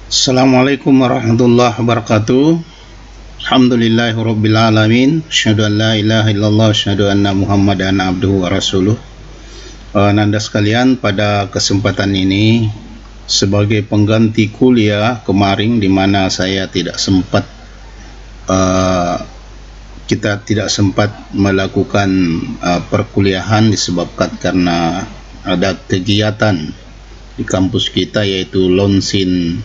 Assalamualaikum warahmatullahi wabarakatuh. Alhamdulillahirabbil alamin. Asyhadu an la ilaha illallah, asyhadu anna Muhammadan abduhu wa rasuluh. Nanda sekalian, pada kesempatan ini sebagai pengganti kuliah kemarin di mana kita tidak sempat melakukan perkuliahan disebabkan karena ada kegiatan di kampus kita, yaitu launching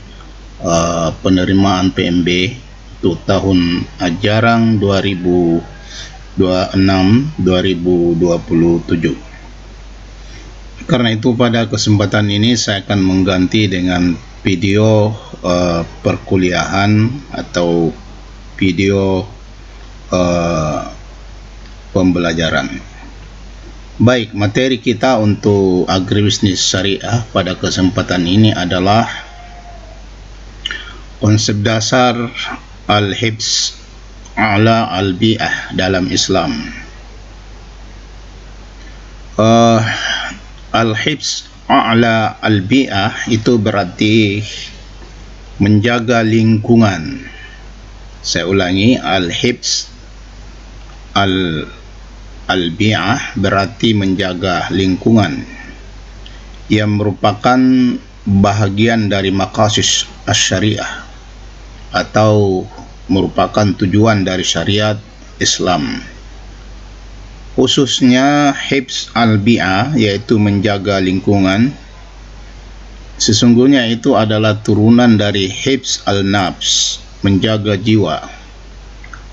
penerimaan PMB untuk tahun ajaran 2026-2027. Karena itu pada kesempatan ini saya akan mengganti dengan video perkuliahan atau video pembelajaran. Baik, materi kita untuk agribisnis syariah pada kesempatan ini adalah konsep dasar al-hibs ala al-bi'ah dalam Islam. Al-hibs ala al-bi'ah itu berarti menjaga lingkungan. Saya ulangi, al-hibs al-bi'ah berarti menjaga lingkungan, yang merupakan bahagian dari maqasid asy-syariah atau merupakan tujuan dari syariat Islam. Khususnya hibs al-bi'ah, yaitu menjaga lingkungan, sesungguhnya itu adalah turunan dari hibs al-nafs, menjaga jiwa,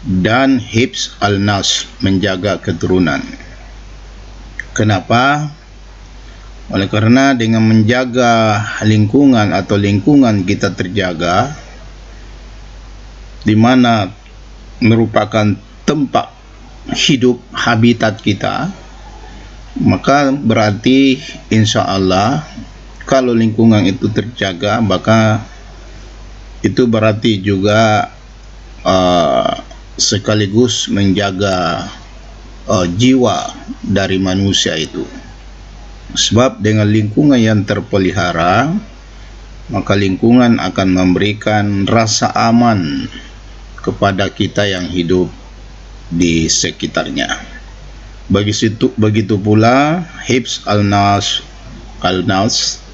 dan hibs al-nas, menjaga keturunan. Kenapa? Oleh karena dengan menjaga lingkungan atau lingkungan kita terjaga, di mana merupakan tempat hidup, habitat kita, maka berarti insya Allah kalau lingkungan itu terjaga, maka itu berarti juga sekaligus menjaga jiwa dari manusia itu. Sebab dengan lingkungan yang terpelihara, maka lingkungan akan memberikan rasa aman kepada kita yang hidup di sekitarnya. Begitu pula hibs al-nas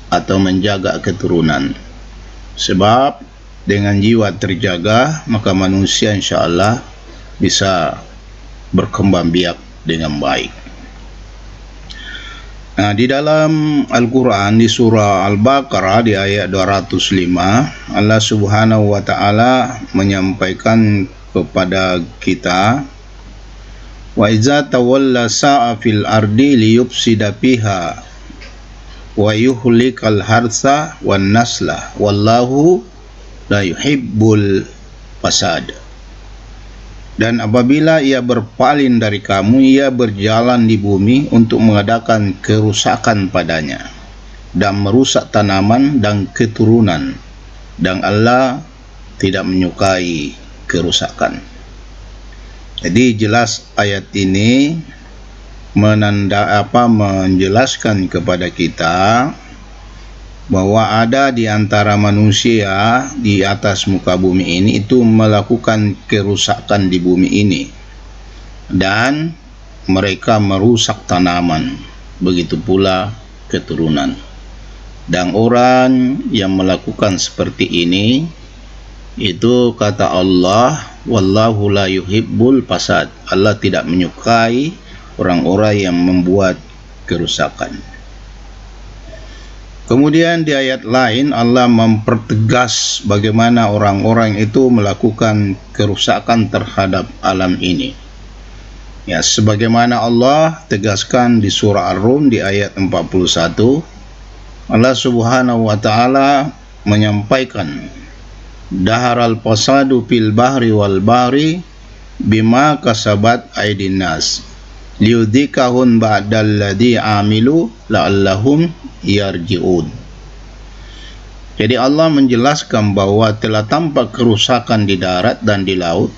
atau menjaga keturunan. Sebab dengan jiwa terjaga, maka manusia insya Allah bisa berkembang biak dengan baik. Nah, di dalam Al-Quran di surah Al-Baqarah di ayat 205, Allah Subhanahu wa Ta'ala menyampaikan kepada kita, wa iza tawalla sa'a fil ardi liyufsida fiha wa yuhlikal harsa wan nasla wallahu la yuhibbul fasad. Dan apabila ia berpaling dari kamu, ia berjalan di bumi untuk mengadakan kerusakan padanya dan merusak tanaman dan keturunan, dan Allah tidak menyukai kerusakan. Jadi jelas ayat ini menjelaskan kepada kita bahwa ada di antara manusia di atas muka bumi ini itu melakukan kerusakan di bumi ini, dan mereka merusak tanaman, begitu pula keturunan. Dan orang yang melakukan seperti ini, itu kata Allah, wallahu la yuhibbul fasad, Allah tidak menyukai orang-orang yang membuat kerusakan. Kemudian di ayat lain Allah mempertegas bagaimana orang-orang itu melakukan kerusakan terhadap alam ini. Ya, sebagaimana Allah tegaskan di surah Ar-Rum di ayat 41, Allah Subhanahu wa Ta'ala menyampaikan, daharal fasadu fil bahri wal bahri bima kasabat aydin nas liyudhikahum ba'dalladzi amilu la'allahum yarji'un. Jadi Allah menjelaskan bahwa telah tampak kerusakan di darat dan di laut,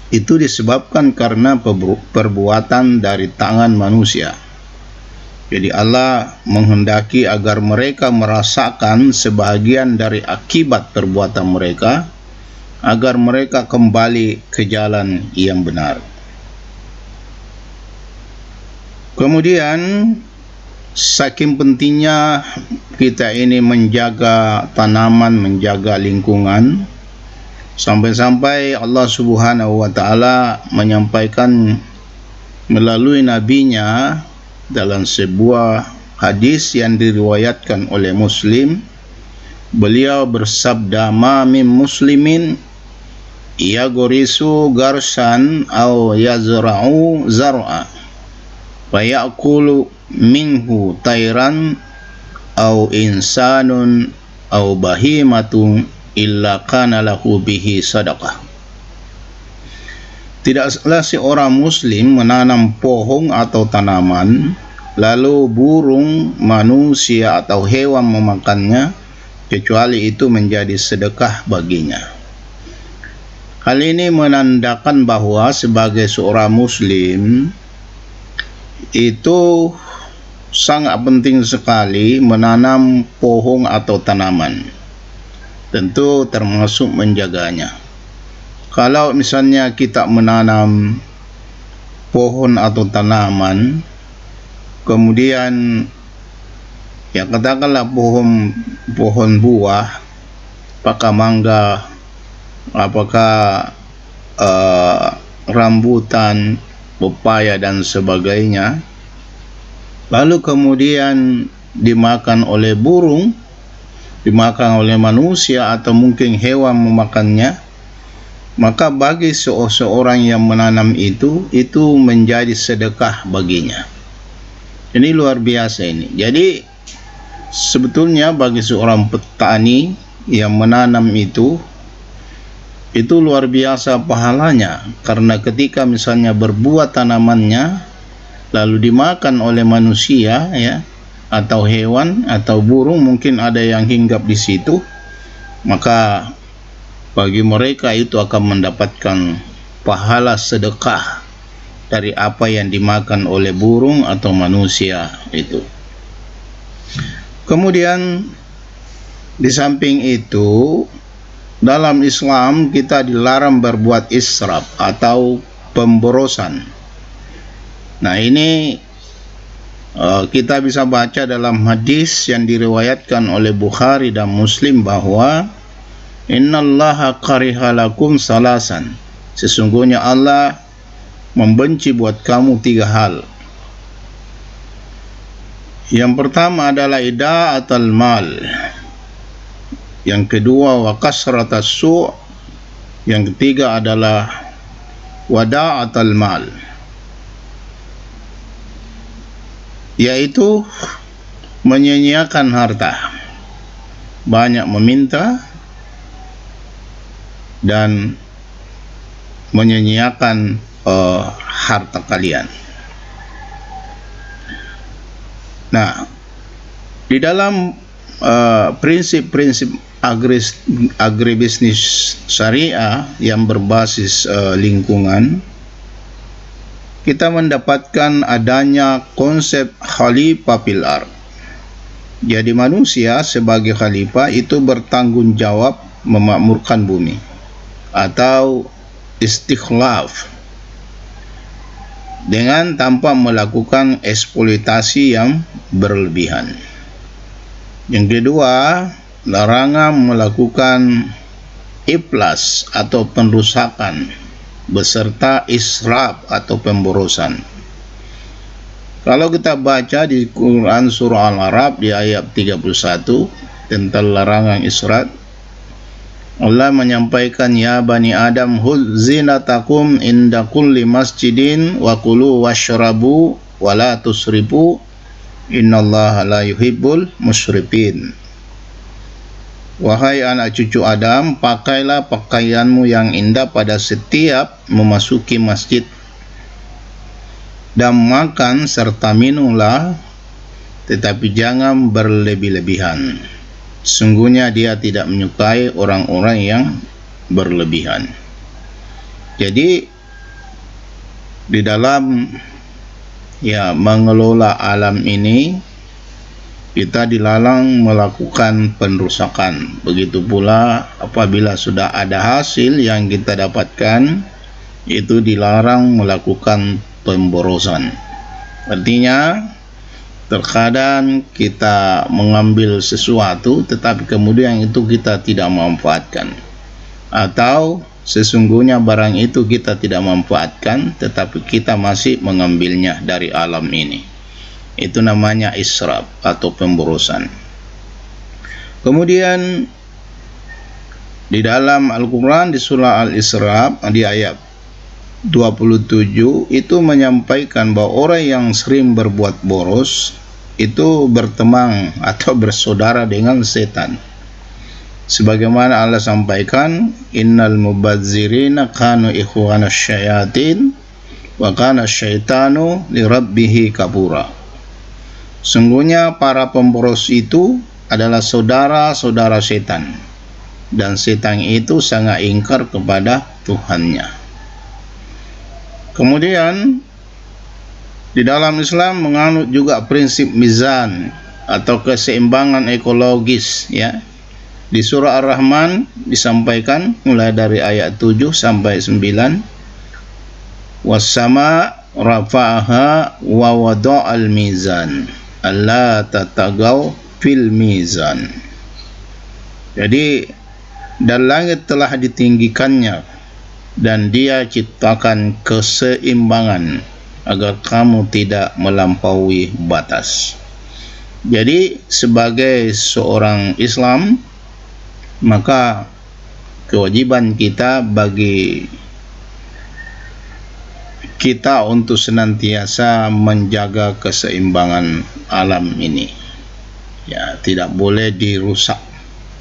itu disebabkan karena perbuatan dari tangan manusia. Jadi Allah menghendaki agar mereka merasakan sebahagian dari akibat perbuatan mereka, agar mereka kembali ke jalan yang benar. Kemudian, saking pentingnya kita ini menjaga tanaman, menjaga lingkungan, sampai-sampai Allah Subhanahu wa Ta'ala menyampaikan melalui nabinya dalam sebuah hadis yang diriwayatkan oleh Muslim. Beliau bersabda, "Ma min muslimin yagorisu garsan aw yazra'u zar'a fayakulu minhu tayran aw insanun aw bahimatun illa kana lahu bihi sadaqah." Tidaklah seorang muslim menanam pohon atau tanaman, lalu burung, manusia atau hewan memakannya, kecuali itu menjadi sedekah baginya. Hal ini menandakan bahwa sebagai seorang muslim itu sangat penting sekali menanam pohon atau tanaman. Tentu termasuk menjaganya. Kalau misalnya kita menanam pohon atau tanaman, kemudian ya katakanlah pohon buah, apakah mangga, apakah rambutan, pepaya dan sebagainya, lalu kemudian dimakan oleh burung, dimakan oleh manusia atau mungkin hewan memakannya, maka bagi seorang yang menanam itu menjadi sedekah baginya. Ini luar biasa ini. Jadi sebetulnya bagi seorang petani yang menanam itu luar biasa pahalanya, karena ketika misalnya berbuah tanamannya lalu dimakan oleh manusia ya, atau hewan atau burung, mungkin ada yang hinggap di situ, maka bagi mereka itu akan mendapatkan pahala sedekah dari apa yang dimakan oleh burung atau manusia itu. Kemudian di samping itu, dalam Islam kita dilarang berbuat israf atau pemborosan. Nah, ini kita bisa baca dalam hadis yang diriwayatkan oleh Bukhari dan Muslim bahwa innallaha kariha lakum salasan, sesungguhnya Allah membenci buat kamu 3 hal. Yang pertama adalah ida'atul mal, yang kedua wa kasratas su', yang ketiga adalah wada'atul mal, yaitu menyia-nyiakan harta, banyak meminta dan menyia-nyiakan harta kalian. Nah, di dalam prinsip-prinsip agribisnis syariah yang berbasis lingkungan, kita mendapatkan adanya konsep khalifah fil ardh. Jadi manusia sebagai khalifah itu bertanggung jawab memakmurkan bumi, atau istikhlaf, dengan tanpa melakukan eksploitasi yang berlebihan. Yang kedua, larangan melakukan iflas atau perusakan beserta israf atau pemborosan. Kalau kita baca di Quran surah Al-A'raf di ayat 31 tentang larangan israf, Allah menyampaikan, ya bani Adam khudz zinatakum inda kulli masjidin wa kulu washrabu wa la tusrifu innallaha la yuhibbul musrifin. Wahai anak cucu Adam, pakailah pakaianmu yang indah pada setiap memasuki masjid, dan makan serta minumlah, tetapi jangan berlebih-lebihan. Sungguhnya dia tidak menyukai orang-orang yang berlebihan. Jadi di dalam mengelola alam ini, kita dilarang melakukan penrusakan. Begitu pula apabila sudah ada hasil yang kita dapatkan, itu dilarang melakukan pemborosan. Artinya, terkadang kita mengambil sesuatu tetapi kemudian itu kita tidak manfaatkan, atau sesungguhnya barang itu kita tidak manfaatkan tetapi kita masih mengambilnya dari alam ini. Itu namanya israf atau pemborosan. Kemudian di dalam Al-Quran di surah Al-Isra di ayat 27 itu menyampaikan bahwa orang yang sering berbuat boros itu berteman atau bersaudara dengan setan. Sebagaimana Allah sampaikan, innal mubazzirina kanu ikhwana syayatin wa kana syaitanu lirabbih kafura. Sungguhnya para pemboros itu adalah saudara-saudara setan, dan setan itu sangat ingkar kepada Tuhannya. Kemudian di dalam Islam menganut juga prinsip mizan atau keseimbangan ekologis, ya. Di surah Ar-Rahman disampaikan mulai dari ayat 7 sampai 9, was-sama rafa'aha wa wada'al mizan alla tatagaw fil mizan. Jadi, dan langit telah ditinggikannya dan dia ciptakan keseimbangan agar kamu tidak melampaui batas. Jadi sebagai seorang Islam, maka kewajiban kita bagi kita untuk senantiasa menjaga keseimbangan alam ini. Ya, tidak boleh dirusak.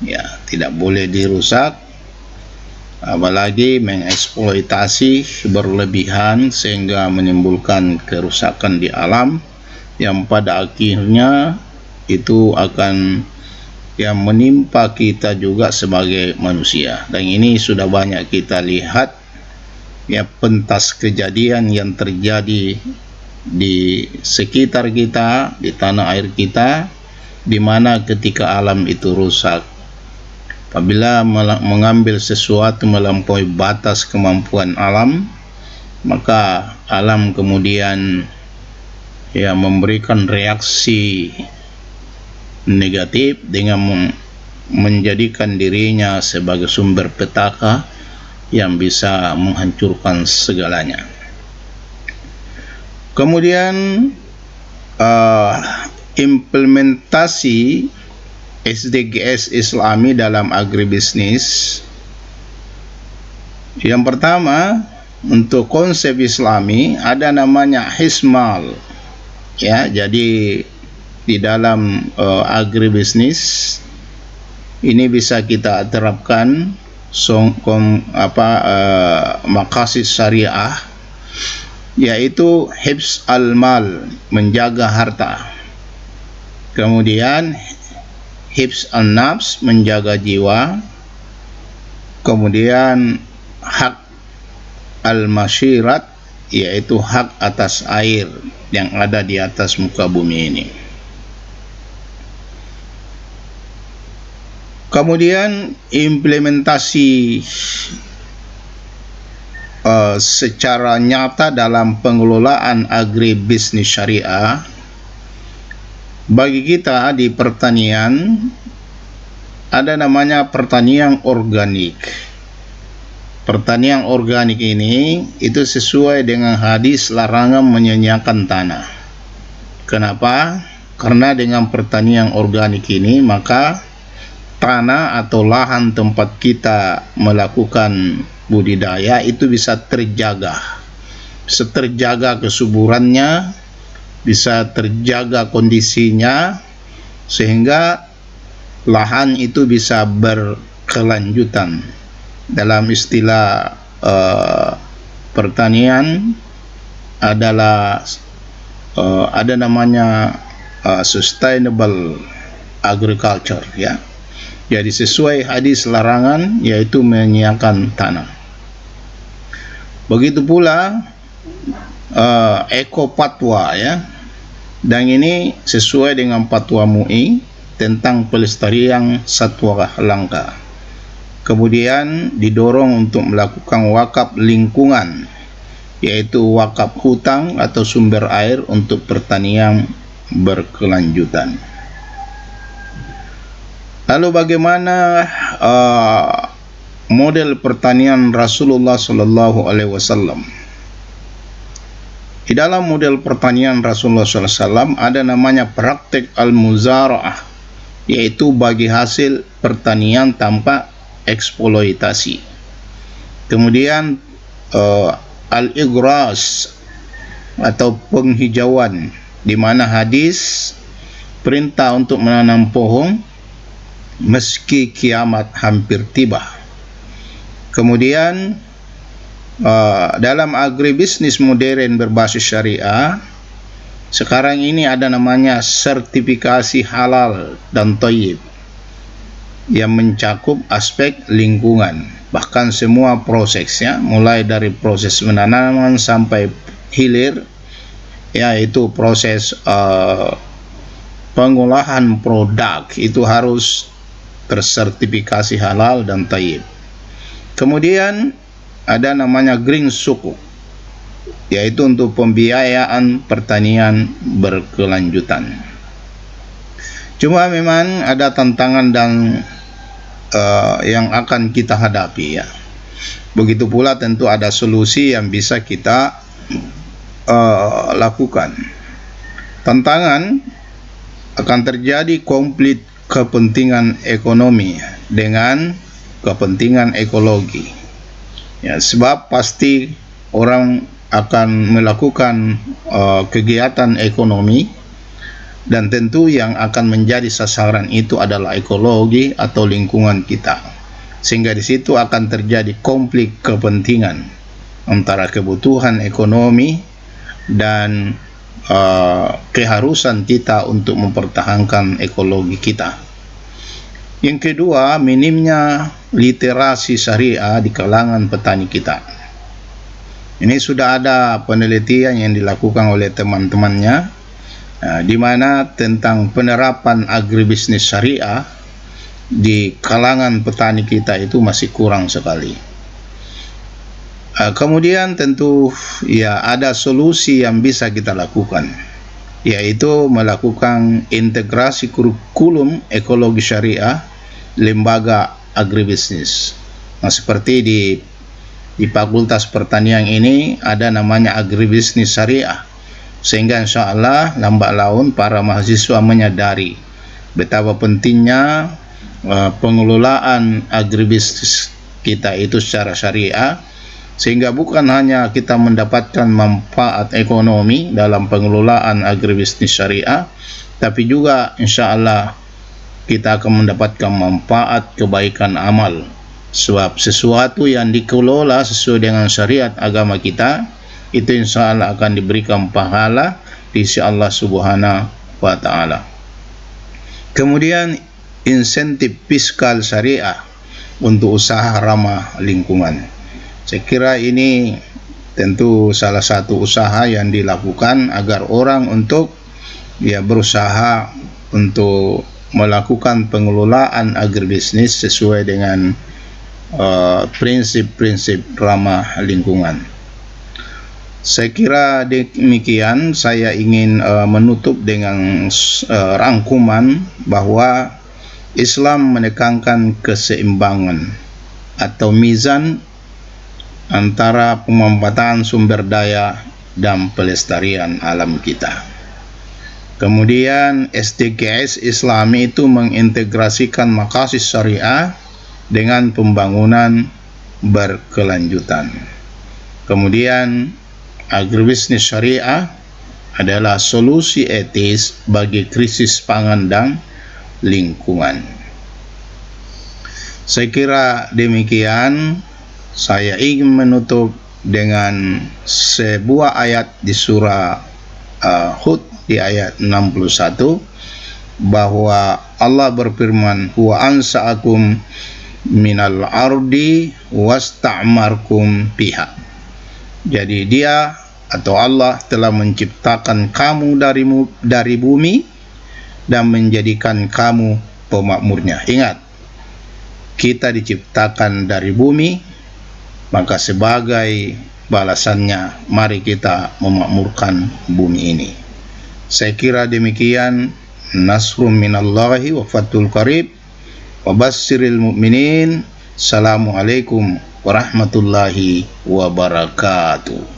Ya, tidak boleh dirusak. Apalagi mengeksploitasi berlebihan sehingga menimbulkan kerusakan di alam yang pada akhirnya itu akan menimpa kita juga sebagai manusia. Dan ini sudah banyak kita lihat, pentas kejadian yang terjadi di sekitar kita, di tanah air kita, di mana ketika alam itu rusak, apabila mengambil sesuatu melampaui batas kemampuan alam, maka alam kemudian memberikan reaksi negatif dengan menjadikan dirinya sebagai sumber petaka yang bisa menghancurkan segalanya. Kemudian implementasi SDGs Islami dalam agribisnis. Yang pertama, untuk konsep Islami ada namanya hismal. Ya, jadi di dalam agribisnis ini bisa kita terapkan maqasid syariah, yaitu hifz al-mal, menjaga harta. Kemudian hifz an-nafs, menjaga jiwa. Kemudian hak al-masyirat, yaitu hak atas air yang ada di atas muka bumi ini. Kemudian implementasi secara nyata dalam pengelolaan agribisnis syariah. Bagi kita di pertanian ada namanya pertanian organik. Pertanian organik ini itu sesuai dengan hadis larangan menyanyiakan tanah. Kenapa? Karena dengan pertanian organik ini maka tanah atau lahan tempat kita melakukan budidaya itu bisa terjaga. Bisa terjaga kesuburannya, bisa terjaga kondisinya, sehingga lahan itu bisa berkelanjutan. Dalam istilah pertanian adalah ada namanya sustainable agriculture, ya. Jadi sesuai hadis larangan, yaitu menyiapkan tanah. Begitu pula Eko Fatwa ya. Dan ini sesuai dengan fatwa MUI tentang pelestarian satwa langka. Kemudian didorong untuk melakukan wakaf lingkungan, yaitu wakaf hutang atau sumber air untuk pertanian berkelanjutan. Lalu bagaimana model pertanian Rasulullah Sallallahu Alaihi Wasallam? Di dalam model pertanian Rasulullah Sallallahu Alaihi Wasallam ada namanya praktek al-muzara'ah, yaitu bagi hasil pertanian tanpa eksploitasi. Kemudian al-igras atau penghijauan, di mana hadis perintah untuk menanam pohon meski kiamat hampir tiba. Kemudian dalam agribisnis modern berbasis syariah, sekarang ini ada namanya sertifikasi halal dan thayyib yang mencakup aspek lingkungan, bahkan semua prosesnya, mulai dari proses penanaman sampai hilir, yaitu proses pengolahan produk itu harus tersertifikasi halal dan thayyib. Kemudian ada namanya green sukuk, yaitu untuk pembiayaan pertanian berkelanjutan. Cuma memang ada tantangan dan yang akan kita hadapi ya. Begitu pula tentu ada solusi yang bisa kita lakukan. Tantangan akan terjadi konflik kepentingan ekonomi dengan kepentingan ekologi. Ya, sebab pasti orang akan melakukan kegiatan ekonomi, dan tentu yang akan menjadi sasaran itu adalah ekologi atau lingkungan kita. Sehingga di situ akan terjadi konflik kepentingan antara kebutuhan ekonomi dan keharusan kita untuk mempertahankan ekologi kita. Yang kedua, minimnya literasi syariah di kalangan petani kita. Ini sudah ada penelitian yang dilakukan oleh teman-temannya, di mana tentang penerapan agribisnis syariah di kalangan petani kita itu masih kurang sekali. Kemudian tentu ya ada solusi yang bisa kita lakukan, yaitu melakukan integrasi kurikulum ekologi syariah lembaga agribisnis. Nah, seperti di Fakultas Pertanian ini ada namanya agribisnis syariah, sehingga insya Allah lambat laun para mahasiswa menyadari betapa pentingnya pengelolaan agribisnis kita itu secara syariah, sehingga bukan hanya kita mendapatkan manfaat ekonomi dalam pengelolaan agribisnis syariah, tapi juga insya Allah kita akan mendapatkan manfaat kebaikan amal. Sebab sesuatu yang dikelola sesuai dengan syariat agama kita, itu insya Allah akan diberikan pahala di sisi Allah Subhanahu wa Ta'ala. Kemudian insentif fiskal syariah untuk usaha ramah lingkungan. Saya kira ini tentu salah satu usaha yang dilakukan agar orang untuk berusaha untuk melakukan pengelolaan agribisnis sesuai dengan prinsip-prinsip ramah lingkungan. Saya kira demikian. Saya ingin menutup dengan rangkuman bahwa Islam menekankan keseimbangan atau mizan antara pemanfaatan sumber daya dan pelestarian alam kita. Kemudian SDGs Islami itu mengintegrasikan maqasid syariah dengan pembangunan berkelanjutan. Kemudian agribisnis syariah adalah solusi etis bagi krisis pangan dan lingkungan. Saya kira demikian. Saya ingin menutup dengan sebuah ayat di surah Hud di ayat 61, bahwa Allah berfirman, huwa ansa'akum minal ardi wasta'markum fiha. Jadi dia atau Allah telah menciptakan kamu dari bumi dan menjadikan kamu pemakmurnya. Ingat, kita diciptakan dari bumi, maka sebagai balasannya mari kita memakmurkan bumi ini. Saya kira demikian. Nasrum minallahi wa fathul qarib wa basyiril mu'minin. Assalamualaikum warahmatullahi wabarakatuh.